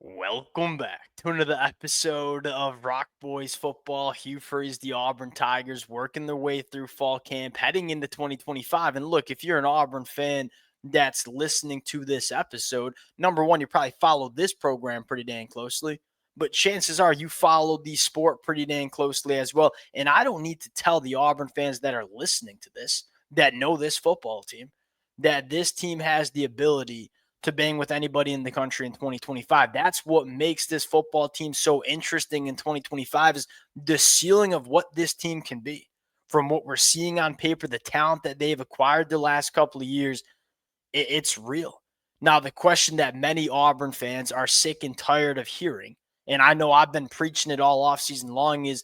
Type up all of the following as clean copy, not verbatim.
Welcome back to another episode of Rock Boys Football. Hugh Freeze, the Auburn Tigers, working their way through fall camp, heading into 2025. And look, if you're an Auburn fan that's listening to this episode, number one, you probably follow this program pretty dang closely. But chances are you follow the sport pretty dang closely as well. And I don't need to tell the Auburn fans that are listening to this, that know this football team, that this team has the ability to bang with anybody in the country in 2025. That's what makes this football team so interesting in 2025 is the ceiling of what this team can be. From what we're seeing on paper, the talent that they've acquired the last couple of years, it's real. Now, the question that many Auburn fans are sick and tired of hearing, and I know I've been preaching it all offseason long, is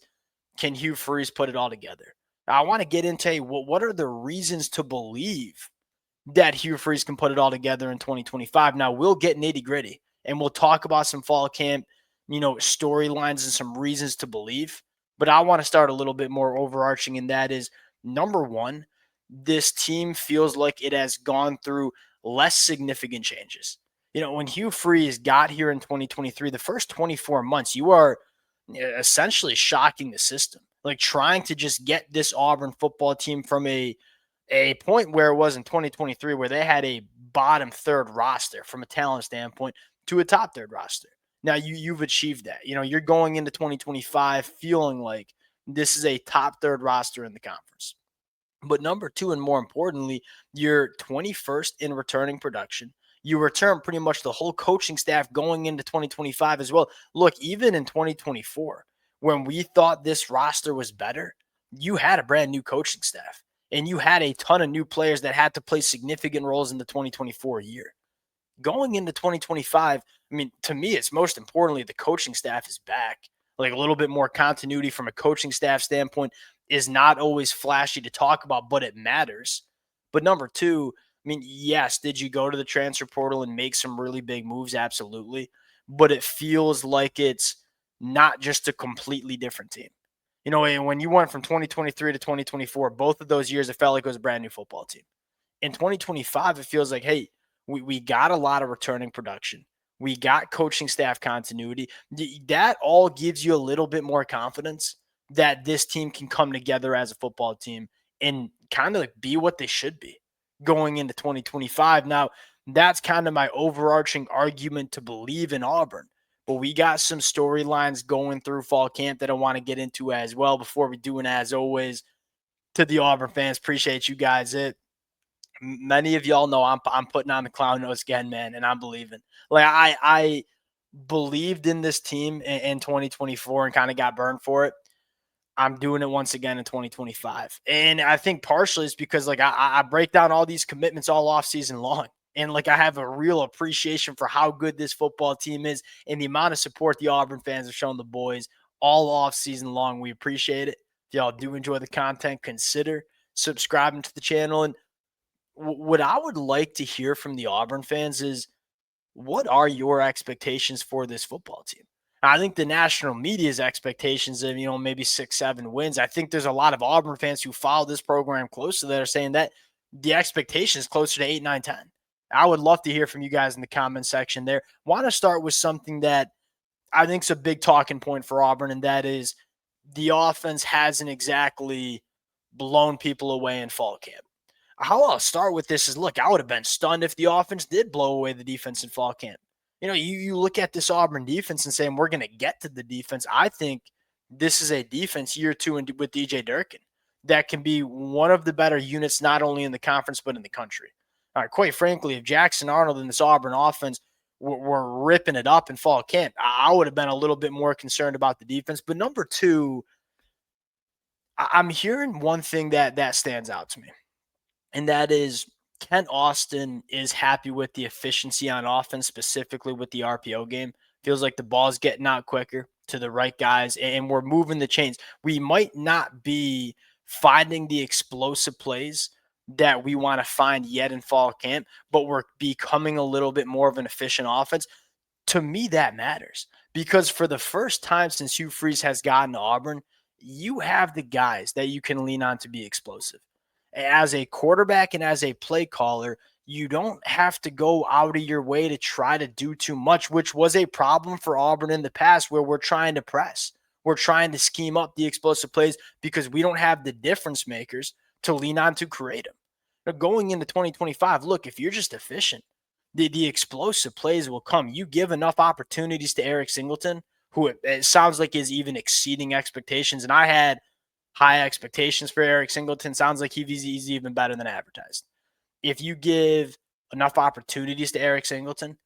can Hugh Freeze put it all together? Now, I want to get into what are the reasons to believe that Hugh Freeze can put it all together in 2025. Now, we'll get nitty gritty and we'll talk about some fall camp, storylines and some reasons to believe. But I want to start a little bit more overarching, and that is number one, this team feels like it has gone through less significant changes. When Hugh Freeze got here in 2023, the first 24 months, you are essentially shocking the system, like trying to just get this Auburn football team from a point where it was in 2023 where they had a bottom third roster from a talent standpoint to a top third roster. Now you've achieved that. You're going into 2025 feeling like this is a top third roster in the conference. But number two, and more importantly, you're 21st in returning production. You return pretty much the whole coaching staff going into 2025 as well. Look, even in 2024, when we thought this roster was better, you had a brand new coaching staff and you had a ton of new players that had to play significant roles in the 2024 year. Going into 2025, I mean, to me, it's most importantly the coaching staff is back. Like a little bit more continuity from a coaching staff standpoint is not always flashy to talk about, but it matters. But number two, I mean, yes, did you go to the transfer portal and make some really big moves? Absolutely. But it feels like it's not just a completely different team. And when you went from 2023 to 2024, both of those years, it felt like it was a brand new football team. In 2025, it feels like, hey, we got a lot of returning production. We got coaching staff continuity. That all gives you a little bit more confidence that this team can come together as a football team and kind of be what they should be going into 2025. Now, that's kind of my overarching argument to believe in Auburn. But we got some storylines going through fall camp that I want to get into as well before we do. And as always, to the Auburn fans, appreciate you guys. Many of y'all know I'm putting on the clown nose again, man, and I'm believing. Like I believed in this team in 2024 and kind of got burned for it. I'm doing it once again in 2025. And I think partially it's because like I break down all these commitments all off season long. And like I have a real appreciation for how good this football team is and the amount of support the Auburn fans have shown the boys all off season long. We appreciate it. If y'all do enjoy the content, consider subscribing to the channel. And what I would like to hear from the Auburn fans is what are your expectations for this football team? I think the national media's expectations of, maybe 6, 7 wins. I think there's a lot of Auburn fans who follow this program closely that are saying that the expectation is closer to 8, 9, 10. I would love to hear from you guys in the comment section there. Want to start with something that I think is a big talking point for Auburn, and that is the offense hasn't exactly blown people away in fall camp. How I'll start with this is, look, I would have been stunned if the offense did blow away the defense in fall camp. You look at this Auburn defense and saying we're going to get to the defense. I think this is a defense year two with DJ Durkin that can be one of the better units, not only in the conference, but in the country. All right, quite frankly, if Jackson Arnold and this Auburn offense were ripping it up in fall camp, I would have been a little bit more concerned about the defense. But number two, I'm hearing one thing that stands out to me, and that is Kent Austin is happy with the efficiency on offense, specifically with the RPO game. Feels like the ball's getting out quicker to the right guys, and we're moving the chains. We might not be finding the explosive plays that we want to find yet in fall camp, but we're becoming a little bit more of an efficient offense. To me, that matters because for the first time since Hugh Freeze has gotten to Auburn, you have the guys that you can lean on to be explosive. As a quarterback and as a play caller, you don't have to go out of your way to try to do too much, which was a problem for Auburn in the past where we're trying to press. We're trying to scheme up the explosive plays because we don't have the difference makers to lean on to create them. Now, going into 2025, look, if you're just efficient, the explosive plays will come. You give enough opportunities to Eric Singleton, who it sounds like is even exceeding expectations. And I had high expectations for Eric Singleton. Sounds like he's even better than advertised. If you give enough opportunities to Eric Singleton,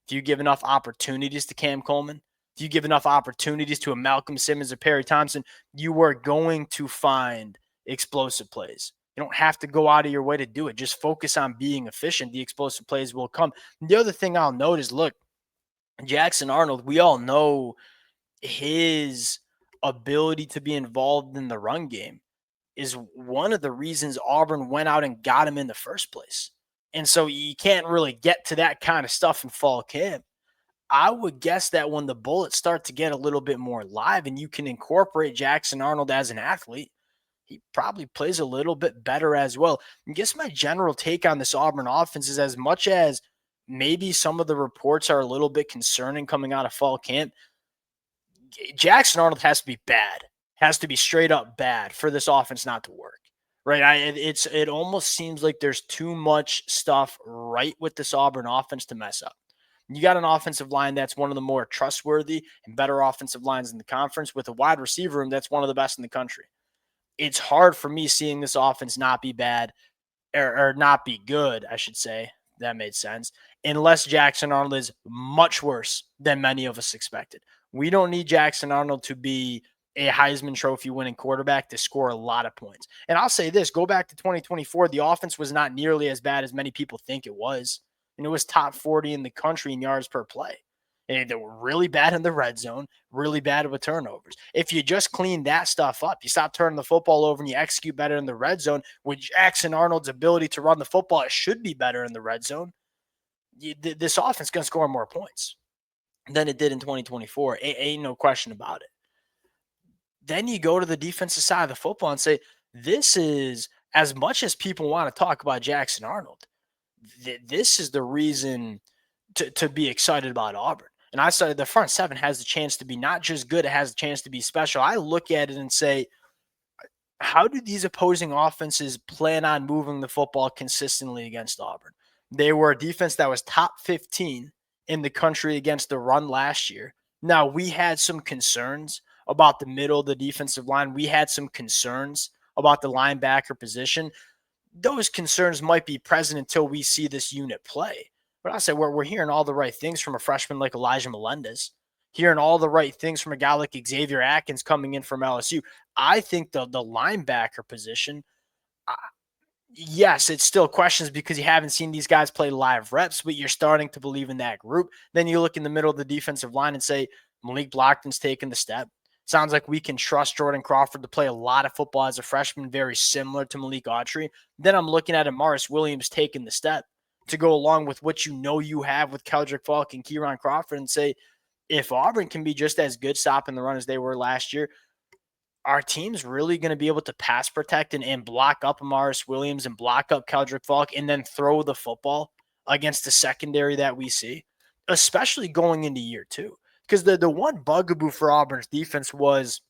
if you give enough opportunities to Cam Coleman, if you give enough opportunities to a Malcolm Simmons or Perry Thompson, you are going to find explosive plays. You don't have to go out of your way to do it. Just focus on being efficient. The explosive plays will come. The other thing I'll note is, look, Jackson Arnold, we all know his ability to be involved in the run game is one of the reasons Auburn went out and got him in the first place. And so you can't really get to that kind of stuff in fall camp. I would guess that when the bullets start to get a little bit more live and you can incorporate Jackson Arnold as an athlete, he probably plays a little bit better as well. I guess my general take on this Auburn offense is, as much as maybe some of the reports are a little bit concerning coming out of fall camp, Jackson Arnold has to be bad, has to be straight up bad for this offense not to work. Right. It almost seems like there's too much stuff right with this Auburn offense to mess up. You got an offensive line that's one of the more trustworthy and better offensive lines in the conference, with a wide receiver room that's one of the best in the country. It's hard for me seeing this offense not be bad, or not be good, I should say. That made sense. Unless Jackson Arnold is much worse than many of us expected. We don't need Jackson Arnold to be a Heisman Trophy winning quarterback to score a lot of points. And I'll say this, go back to 2024, the offense was not nearly as bad as many people think it was. And it was top 40 in the country in yards per play. And they were really bad in the red zone, really bad with turnovers. If you just clean that stuff up, you stop turning the football over and you execute better in the red zone, with Jackson Arnold's ability to run the football, it should be better in the red zone. This offense is going to score more points than it did in 2024. Ain't no question about it. Then you go to the defensive side of the football and say, this is, as much as people want to talk about Jackson Arnold, this is the reason to be excited about Auburn. And I said the front seven has the chance to be not just good, it has the chance to be special. I look at it and say, how do these opposing offenses plan on moving the football consistently against Auburn? They were a defense that was top 15 in the country against the run last year. Now, we had some concerns about the middle of the defensive line. We had some concerns about the linebacker position. Those concerns might be present until we see this unit play. But I say we're hearing all the right things from a freshman like Elijah Melendez, hearing all the right things from a guy like Xavier Atkins coming in from LSU. I think the linebacker position, yes, it's still questions because you haven't seen these guys play live reps, but you're starting to believe in that group. Then you look in the middle of the defensive line and say, Malik Blockton's taking the step. Sounds like we can trust Jordan Crawford to play a lot of football as a freshman, very similar to Malik Autry. Then I'm looking at Amaris Williams taking the step to go along with what you have with Keldrick Falk and Kieran Crawford, and say, if Auburn can be just as good stopping the run as they were last year, our team's really going to be able to pass protect and block up Amaris Williams and block up Keldrick Falk and then throw the football against the secondary that we see, especially going into year two. Because the one bugaboo for Auburn's defense was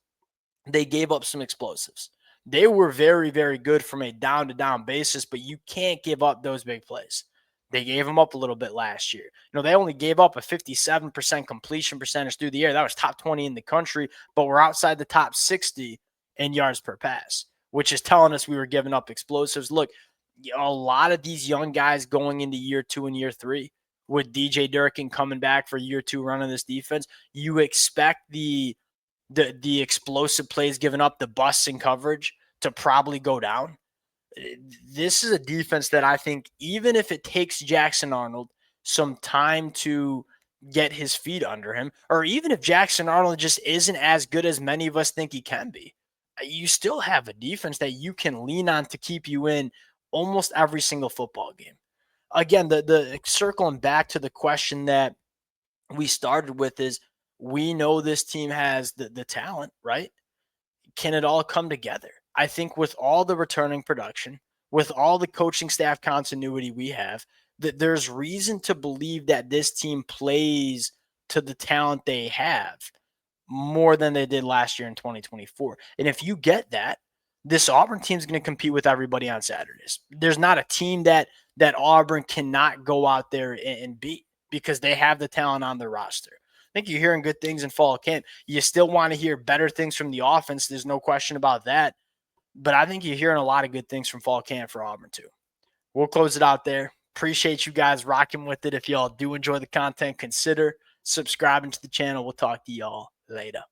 they gave up some explosives. They were very, very good from a down-to-down basis, but you can't give up those big plays. They gave them up a little bit last year. They only gave up a 57% completion percentage through the air. That was top 20 in the country, but we're outside the top 60 in yards per pass, which is telling us we were giving up explosives. Look, a lot of these young guys going into year two and year three, with DJ Durkin coming back for year two running this defense, you expect the explosive plays given up, the busts in coverage, to probably go down. This is a defense that I think, even if it takes Jackson Arnold some time to get his feet under him, or even if Jackson Arnold just isn't as good as many of us think he can be, you still have a defense that you can lean on to keep you in almost every single football game. Again, the circling back to the question that we started with is, we know this team has the talent, right? Can it all come together? I think with all the returning production, with all the coaching staff continuity we have, that there's reason to believe that this team plays to the talent they have more than they did last year in 2024. And if you get that, this Auburn team is going to compete with everybody on Saturdays. There's not a team that Auburn cannot go out there and beat because they have the talent on their roster. I think you're hearing good things in fall camp. You still want to hear better things from the offense. There's no question about that. But I think you're hearing a lot of good things from fall camp for Auburn too. We'll close it out there. Appreciate you guys rocking with it. If y'all do enjoy the content, consider subscribing to the channel. We'll talk to y'all later.